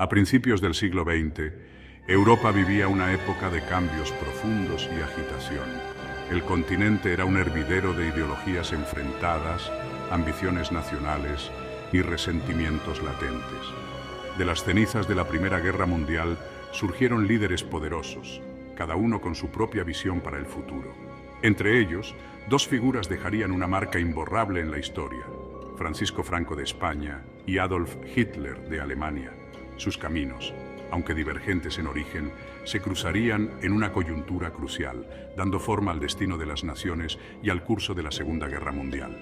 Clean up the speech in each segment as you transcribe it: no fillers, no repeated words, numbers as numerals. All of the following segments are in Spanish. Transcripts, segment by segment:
A principios del siglo XX, Europa vivía una época de cambios profundos y agitación. El continente era un hervidero de ideologías enfrentadas, ambiciones nacionales y resentimientos latentes. De las cenizas de la Primera Guerra Mundial surgieron líderes poderosos, cada uno con su propia visión para el futuro. Entre ellos, dos figuras dejarían una marca imborrable en la historia: Francisco Franco de España y Adolf Hitler de Alemania. Sus caminos, aunque divergentes en origen, se cruzarían en una coyuntura crucial, dando forma al destino de las naciones y al curso de la Segunda Guerra Mundial.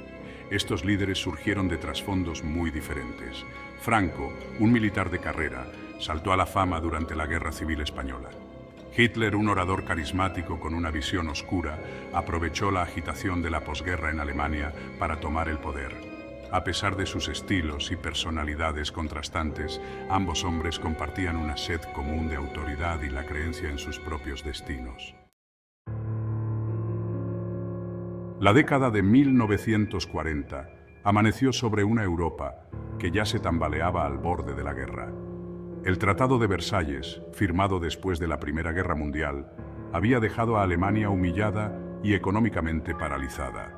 Estos líderes surgieron de trasfondos muy diferentes. Franco, un militar de carrera, saltó a la fama durante la Guerra Civil Española. Hitler, un orador carismático con una visión oscura, aprovechó la agitación de la posguerra en Alemania para tomar el poder. A pesar de sus estilos y personalidades contrastantes, ambos hombres compartían una sed común de autoridad y la creencia en sus propios destinos. La década de 1940 amaneció sobre una Europa que ya se tambaleaba al borde de la guerra. El Tratado de Versalles, firmado después de la Primera Guerra Mundial, había dejado a Alemania humillada y económicamente paralizada.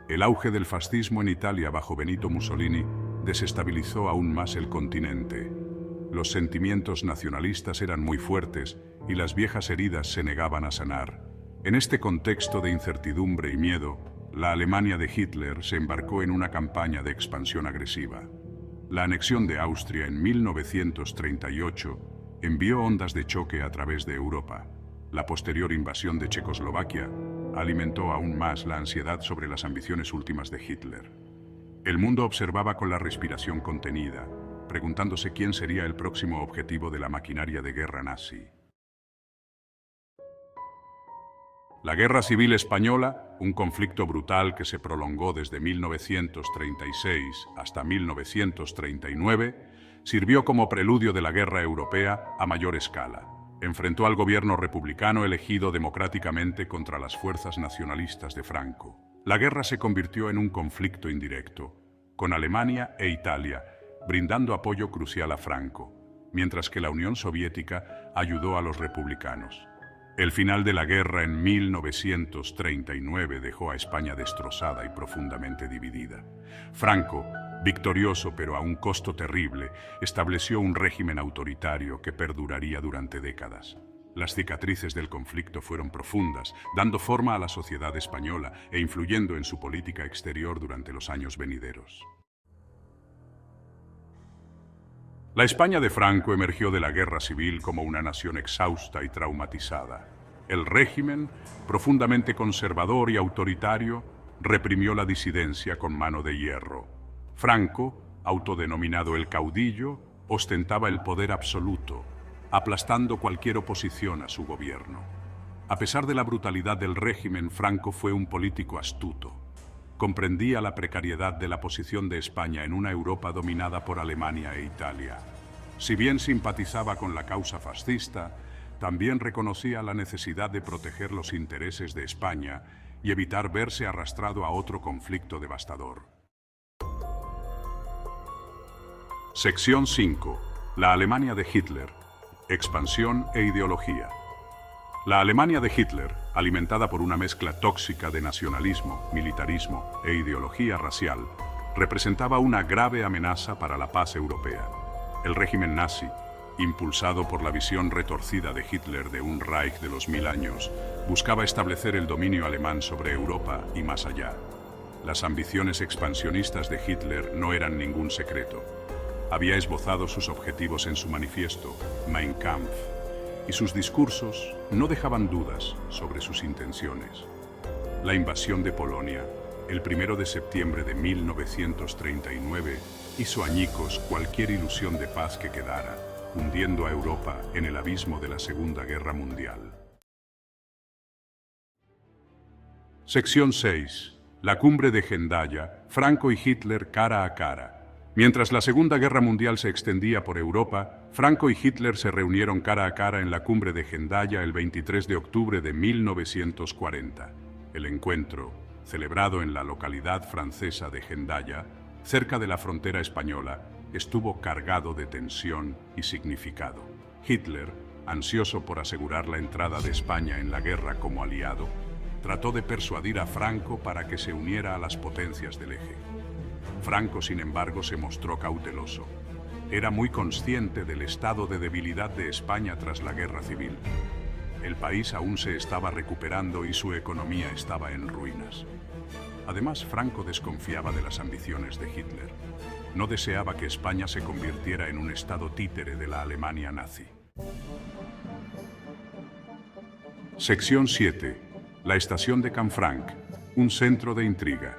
El auge del fascismo en Italia bajo Benito Mussolini desestabilizó aún más el continente. Los sentimientos nacionalistas eran muy fuertes y las viejas heridas se negaban a sanar. En este contexto de incertidumbre y miedo, la Alemania de Hitler se embarcó en una campaña de expansión agresiva. La anexión de Austria en 1938 envió ondas de choque a través de Europa. La posterior invasión de Checoslovaquia alimentó aún más la ansiedad sobre las ambiciones últimas de Hitler. El mundo observaba con la respiración contenida, preguntándose quién sería el próximo objetivo de la maquinaria de guerra nazi. La Guerra Civil Española, un conflicto brutal que se prolongó desde 1936 hasta 1939, sirvió como preludio de la Guerra Europea a mayor escala. Enfrentó al gobierno republicano elegido democráticamente contra las fuerzas nacionalistas de Franco. La guerra se convirtió en un conflicto indirecto, con Alemania e Italia brindando apoyo crucial a Franco, mientras que la Unión Soviética ayudó a los republicanos. El final de la guerra en 1939 dejó a España destrozada y profundamente dividida. Franco, victorioso pero a un costo terrible, estableció un régimen autoritario que perduraría durante décadas. Las cicatrices del conflicto fueron profundas, dando forma a la sociedad española e influyendo en su política exterior durante los años venideros. La España de Franco emergió de la guerra civil como una nación exhausta y traumatizada. El régimen, profundamente conservador y autoritario, reprimió la disidencia con mano de hierro. Franco, autodenominado el caudillo, ostentaba el poder absoluto, aplastando cualquier oposición a su gobierno. A pesar de la brutalidad del régimen, Franco fue un político astuto. Comprendía la precariedad de la posición de España en una Europa dominada por Alemania e Italia. Si bien simpatizaba con la causa fascista, también reconocía la necesidad de proteger los intereses de España y evitar verse arrastrado a otro conflicto devastador. Sección 5. La Alemania de Hitler. Expansión e ideología. La Alemania de Hitler, alimentada por una mezcla tóxica de nacionalismo, militarismo e ideología racial, representaba una grave amenaza para la paz europea. El régimen nazi, impulsado por la visión retorcida de Hitler de un Reich de los 1000 años, buscaba establecer el dominio alemán sobre Europa y más allá. Las ambiciones expansionistas de Hitler no eran ningún secreto. Había esbozado sus objetivos en su manifiesto, Mein Kampf, y sus discursos no dejaban dudas sobre sus intenciones. La invasión de Polonia, el 1 de septiembre de 1939, hizo añicos cualquier ilusión de paz que quedara, hundiendo a Europa en el abismo de la Segunda Guerra Mundial. Sección 6. La cumbre de Hendaya, Franco y Hitler cara a cara. Mientras la Segunda Guerra Mundial se extendía por Europa, Franco y Hitler se reunieron cara a cara en la cumbre de Hendaya el 23 de octubre de 1940. El encuentro, celebrado en la localidad francesa de Hendaya, cerca de la frontera española, estuvo cargado de tensión y significado. Hitler, ansioso por asegurar la entrada de España en la guerra como aliado, trató de persuadir a Franco para que se uniera a las potencias del eje. Franco, sin embargo, se mostró cauteloso. Era muy consciente del estado de debilidad de España tras la guerra civil. El país aún se estaba recuperando y su economía estaba en ruinas. Además, Franco desconfiaba de las ambiciones de Hitler. No deseaba que España se convirtiera en un estado títere de la Alemania nazi. Sección 7. La estación de Canfranc, un centro de intriga.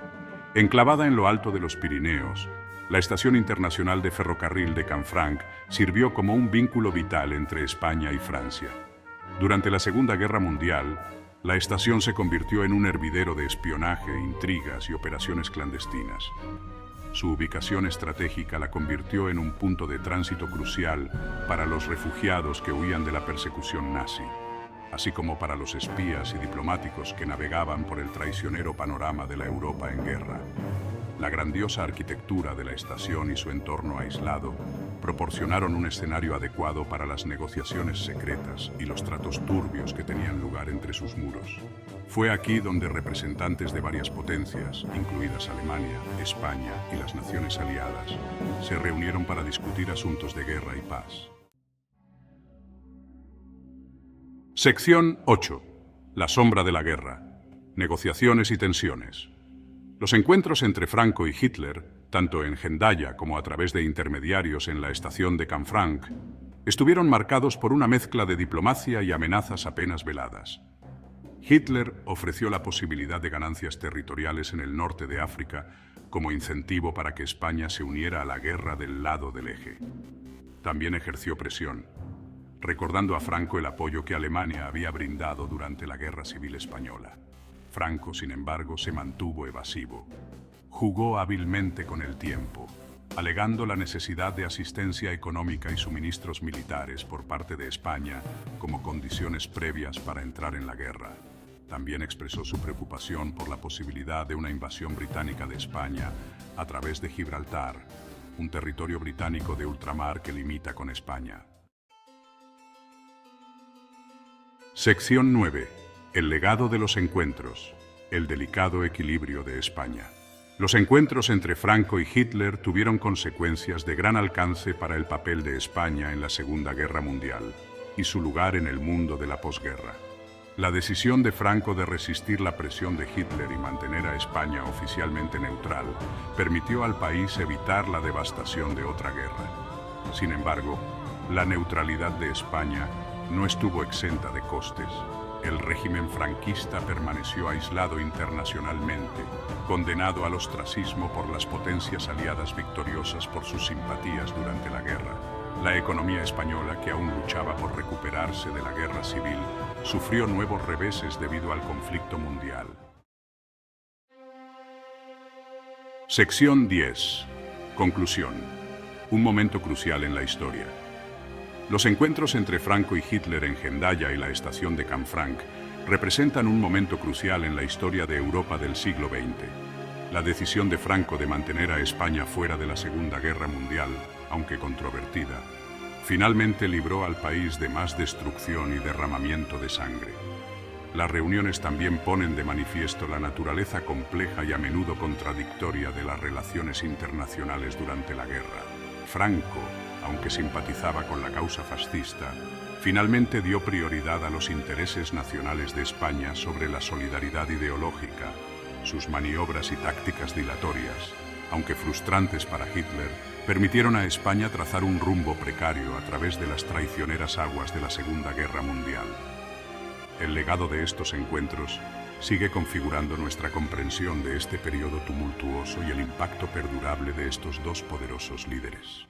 Enclavada en lo alto de los Pirineos, la Estación Internacional de Ferrocarril de Canfranc sirvió como un vínculo vital entre España y Francia. Durante la Segunda Guerra Mundial, la estación se convirtió en un hervidero de espionaje, intrigas y operaciones clandestinas. Su ubicación estratégica la convirtió en un punto de tránsito crucial para los refugiados que huían de la persecución nazi, así como para los espías y diplomáticos que navegaban por el traicionero panorama de la Europa en guerra. La grandiosa arquitectura de la estación y su entorno aislado proporcionaron un escenario adecuado para las negociaciones secretas y los tratos turbios que tenían lugar entre sus muros. Fue aquí donde representantes de varias potencias, incluidas Alemania, España y las naciones aliadas, se reunieron para discutir asuntos de guerra y paz. Sección 8. La sombra de la guerra. Negociaciones y tensiones. Los encuentros entre Franco y Hitler, tanto en Hendaya como a través de intermediarios en la estación de Canfranc, estuvieron marcados por una mezcla de diplomacia y amenazas apenas veladas. Hitler ofreció la posibilidad de ganancias territoriales en el norte de África como incentivo para que España se uniera a la guerra del lado del eje. También ejerció presión, recordando a Franco el apoyo que Alemania había brindado durante la Guerra Civil Española. Franco, sin embargo, se mantuvo evasivo. Jugó hábilmente con el tiempo, alegando la necesidad de asistencia económica y suministros militares por parte de España como condiciones previas para entrar en la guerra. También expresó su preocupación por la posibilidad de una invasión británica de España a través de Gibraltar, un territorio británico de ultramar que limita con España. Sección 9. El legado de los encuentros. El delicado equilibrio de España. Los encuentros entre Franco y Hitler tuvieron consecuencias de gran alcance para el papel de España en la Segunda Guerra Mundial y su lugar en el mundo de la posguerra. La decisión de Franco de resistir la presión de Hitler y mantener a España oficialmente neutral permitió al país evitar la devastación de otra guerra. Sin embargo, la neutralidad de España no estuvo exenta de costes. El régimen franquista permaneció aislado internacionalmente, condenado al ostracismo por las potencias aliadas victoriosas por sus simpatías durante la guerra. La economía española, que aún luchaba por recuperarse de la guerra civil, sufrió nuevos reveses debido al conflicto mundial. Sección 10. Conclusión. Un momento crucial en la historia. Los encuentros entre Franco y Hitler en Hendaya y la estación de Canfranc representan un momento crucial en la historia de Europa del siglo XX. La decisión de Franco de mantener a España fuera de la Segunda Guerra Mundial, aunque controvertida, finalmente libró al país de más destrucción y derramamiento de sangre. Las reuniones también ponen de manifiesto la naturaleza compleja y a menudo contradictoria de las relaciones internacionales durante la guerra. Franco, aunque simpatizaba con la causa fascista, finalmente dio prioridad a los intereses nacionales de España sobre la solidaridad ideológica. Sus maniobras y tácticas dilatorias, aunque frustrantes para Hitler, permitieron a España trazar un rumbo precario a través de las traicioneras aguas de la Segunda Guerra Mundial. El legado de estos encuentros sigue configurando nuestra comprensión de este periodo tumultuoso y el impacto perdurable de estos dos poderosos líderes.